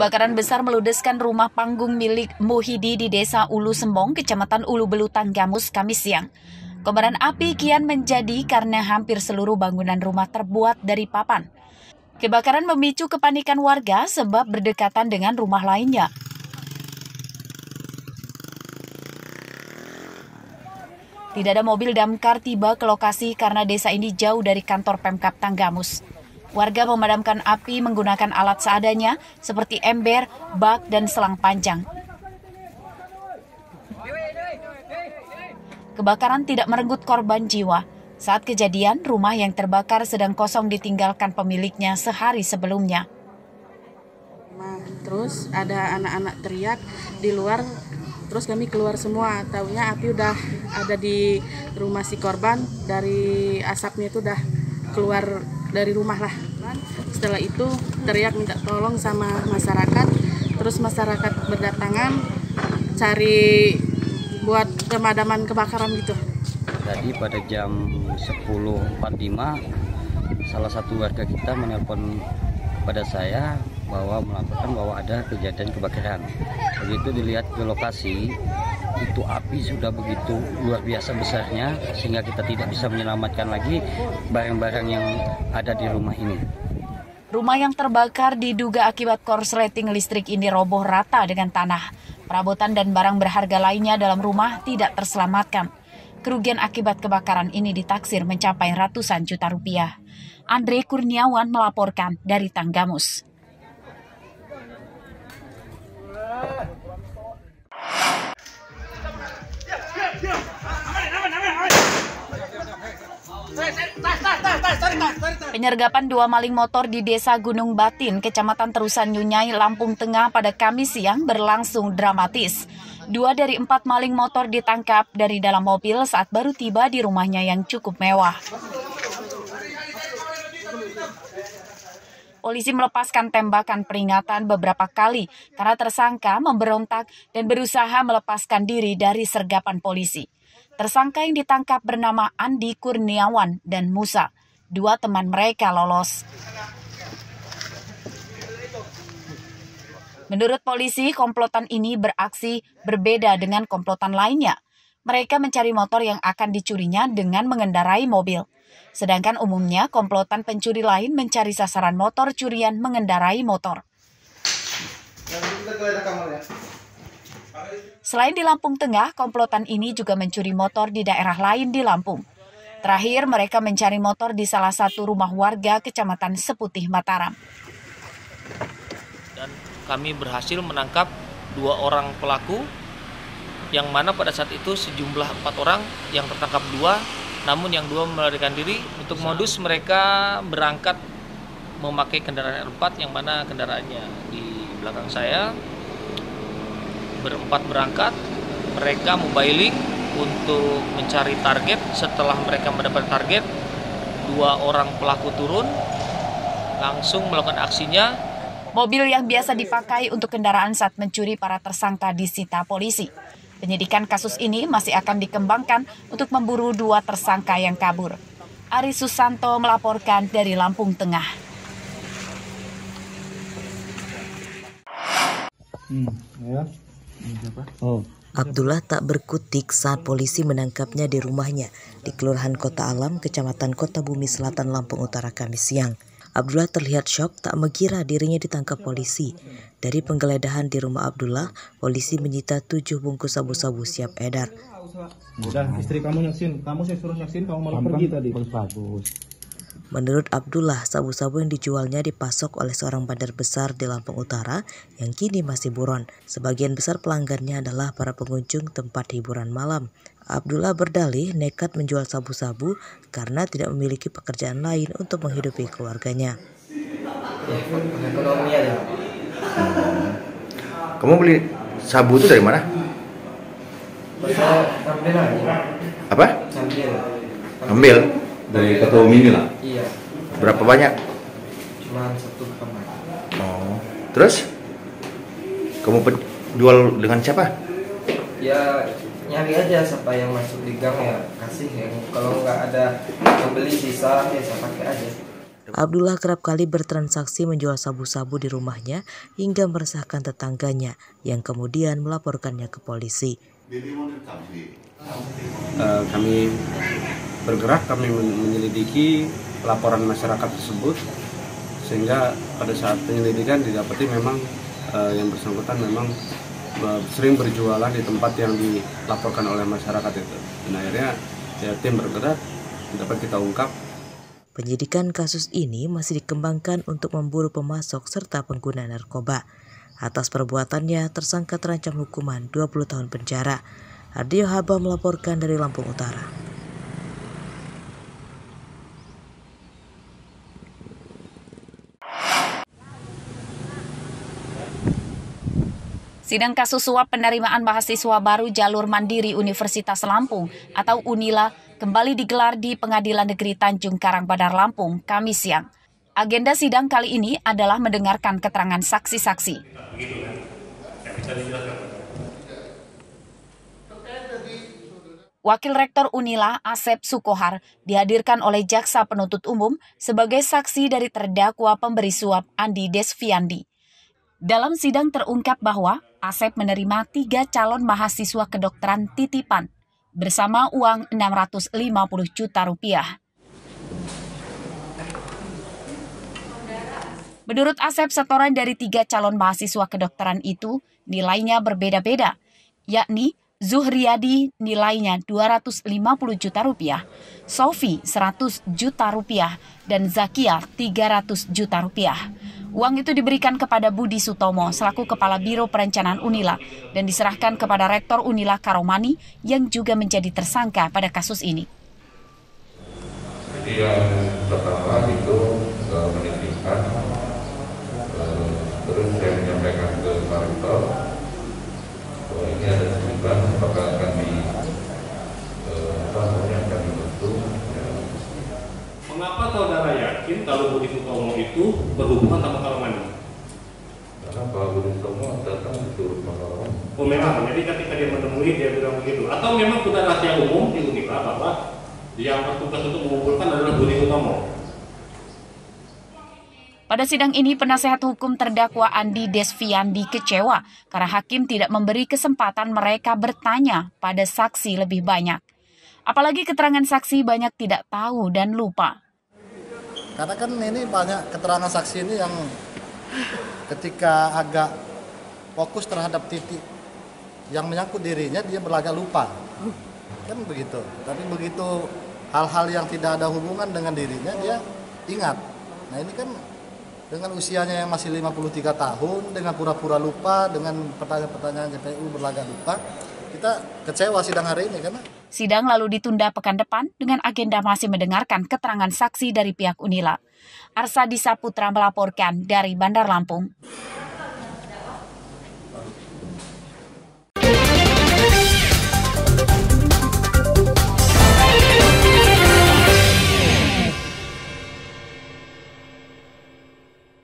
Kebakaran besar meludeskan rumah panggung milik Muhidi di Desa Ulu Sembong, Kecamatan Ulu Belu, Tanggamus, Kamis siang. Kobaran api kian menjadi karena hampir seluruh bangunan rumah terbuat dari papan. Kebakaran memicu kepanikan warga sebab berdekatan dengan rumah lainnya. Tidak ada mobil damkar tiba ke lokasi karena desa ini jauh dari kantor Pemkab Tanggamus. Warga memadamkan api menggunakan alat seadanya seperti ember, bak, dan selang panjang. Kebakaran tidak merenggut korban jiwa. Saat kejadian, rumah yang terbakar sedang kosong ditinggalkan pemiliknya sehari sebelumnya. Terus ada anak-anak teriak di luar. Terus kami keluar semua, taunya api udah ada di rumah si korban, dari asapnya itu udah keluar dari rumah lah. Setelah itu teriak minta tolong sama masyarakat, terus masyarakat berdatangan cari buat pemadaman kebakaran gitu. Tadi pada jam 10.45 salah satu warga kita menelpon pada saya bahwa melaporkan bahwa ada kejadian kebakaran. Begitu dilihat ke lokasi, itu api sudah begitu luar biasa besarnya sehingga kita tidak bisa menyelamatkan lagi barang-barang yang ada di rumah ini. Rumah yang terbakar diduga akibat korsleting listrik ini roboh rata dengan tanah. Perabotan dan barang berharga lainnya dalam rumah tidak terselamatkan. Kerugian akibat kebakaran ini ditaksir mencapai ratusan juta rupiah. Andre Kurniawan melaporkan dari Tanggamus. Penyergapan 2 maling motor di Desa Gunung Batin, Kecamatan Terusan Nyunyai, Lampung Tengah pada Kamis siang berlangsung dramatis. 2 dari 4 maling motor ditangkap dari dalam mobil saat baru tiba di rumahnya yang cukup mewah. Polisi melepaskan tembakan peringatan beberapa kali karena tersangka memberontak dan berusaha melepaskan diri dari sergapan polisi. Tersangka yang ditangkap bernama Andi Kurniawan dan Musa. 2 teman mereka lolos. Menurut polisi, komplotan ini beraksi berbeda dengan komplotan lainnya. Mereka mencari motor yang akan dicurinya dengan mengendarai mobil. Sedangkan umumnya komplotan pencuri lain mencari sasaran motor curian mengendarai motor. Selain di Lampung Tengah, komplotan ini juga mencuri motor di daerah lain di Lampung. Terakhir, mereka mencari motor di salah satu rumah warga Kecamatan Seputih, Mataram. Dan kami berhasil menangkap 2 orang pelaku, yang mana pada saat itu sejumlah 4 orang, yang tertangkap 2, namun yang 2 melarikan diri. Untuk modus mereka berangkat memakai kendaraan R4, yang mana kendaraannya di belakang saya. Berempat berangkat, mereka mobiling untuk mencari target. Setelah mereka mendapat target, 2 orang pelaku turun, langsung melakukan aksinya. Mobil yang biasa dipakai untuk kendaraan saat mencuri para tersangka disita polisi. Penyidikan kasus ini masih akan dikembangkan untuk memburu 2 tersangka yang kabur. Ari Susanto melaporkan dari Lampung Tengah. Abdullah tak berkutik saat polisi menangkapnya di rumahnya di Kelurahan Kota Alam, Kecamatan Kota Bumi Selatan, Lampung Utara, Kamis siang. Abdullah terlihat syok tak mengira dirinya ditangkap polisi. Dari penggeledahan di rumah Abdullah, polisi menyita 7 bungkus sabu-sabu siap edar. Udah, istri kamu nyaksin, kamu saya suruh nyaksin, kamu malah pergi tadi. Bagus. Menurut Abdullah, sabu-sabu yang dijualnya dipasok oleh seorang bandar besar di Lampung Utara yang kini masih buron. Sebagian besar pelanggannya adalah para pengunjung tempat hiburan malam. Abdullah berdalih nekat menjual sabu-sabu karena tidak memiliki pekerjaan lain untuk menghidupi keluarganya. Ekonomi aja. Kamu beli sabu itu dari mana? Ambil aja. Apa? Ambil? Dari Ketua Umum ini lah? Iya. Berapa banyak? Cuma 1 kamar. Oh. Terus? Kamu jual dengan siapa? Ya nyari aja siapa yang masuk di gang ya kasih. Yang kalau nggak ada yang beli sisa ya saya pakai aja. Abdullah kerap kali bertransaksi menjual sabu-sabu di rumahnya hingga meresahkan tetangganya yang kemudian melaporkannya ke polisi. Kami bergerak, kami menyelidiki laporan masyarakat tersebut, sehingga pada saat penyelidikan didapati memang yang bersangkutan memang sering berjualan di tempat yang dilaporkan oleh masyarakat itu. Dan akhirnya tim bergerak, dapat kita ungkap. Penyidikan kasus ini masih dikembangkan untuk memburu pemasok serta pengguna narkoba. Atas perbuatannya, tersangka terancam hukuman 20 tahun penjara. Ardio Haba melaporkan dari Lampung Utara. Sidang kasus suap penerimaan mahasiswa baru jalur mandiri Universitas Lampung atau UNILA kembali digelar di Pengadilan Negeri Tanjung Karang, Bandar Lampung, Kamis siang. Agenda sidang kali ini adalah mendengarkan keterangan saksi-saksi. Wakil Rektor UNILA, Asep Sukohar, dihadirkan oleh Jaksa Penuntut Umum sebagai saksi dari terdakwa pemberi suap Andi Desviandi. Dalam sidang terungkap bahwa Asep menerima 3 calon mahasiswa kedokteran titipan bersama uang 650 juta rupiah. Menurut Asep, setoran dari 3 calon mahasiswa kedokteran itu nilainya berbeda-beda, yakni Zuhriyadi nilainya 250 juta rupiah, Sofi 100 juta rupiah, dan Zakia 300 juta rupiah. Uang itu diberikan kepada Budi Sutomo selaku Kepala Biro Perencanaan UNILA dan diserahkan kepada Rektor UNILA Karomani yang juga menjadi tersangka pada kasus ini. Jadi yang pertama itu menitipkan, terus saya menyampaikan ke Pak Rektor bahwa ini ada tujuan apakah akan dibentuk. Mengapa saudara yakin kalau Budi Sutomo itu berhubungan sama Karomani? Karena Pak Budi Sutomo datang disuruh Pak Karomani. Oh memang, jadi ketika dia menemui dia bilang begitu. Atau memang sudah rahasia umum di UNILA bahwa yang bertugas untuk mengumpulkan adalah Budi Sutomo. Pada sidang ini, penasehat hukum terdakwa Andi Desviandi kecewa karena hakim tidak memberi kesempatan mereka bertanya pada saksi lebih banyak. Apalagi keterangan saksi banyak tidak tahu dan lupa. Karena kan ini banyak keterangan saksi ini yang ketika agak fokus terhadap titik yang menyangkut dirinya, dia berlagak lupa. Kan begitu. Tapi begitu hal-hal yang tidak ada hubungan dengan dirinya, dia ingat. Nah ini kan dengan usianya yang masih 53 tahun, dengan pura-pura lupa, dengan pertanyaan-pertanyaan JPU berlagak lupa, kita kecewa sidang hari ini karena sidang lalu ditunda pekan depan dengan agenda masih mendengarkan keterangan saksi dari pihak UNILA. Arsadi Saputra melaporkan dari Bandar Lampung.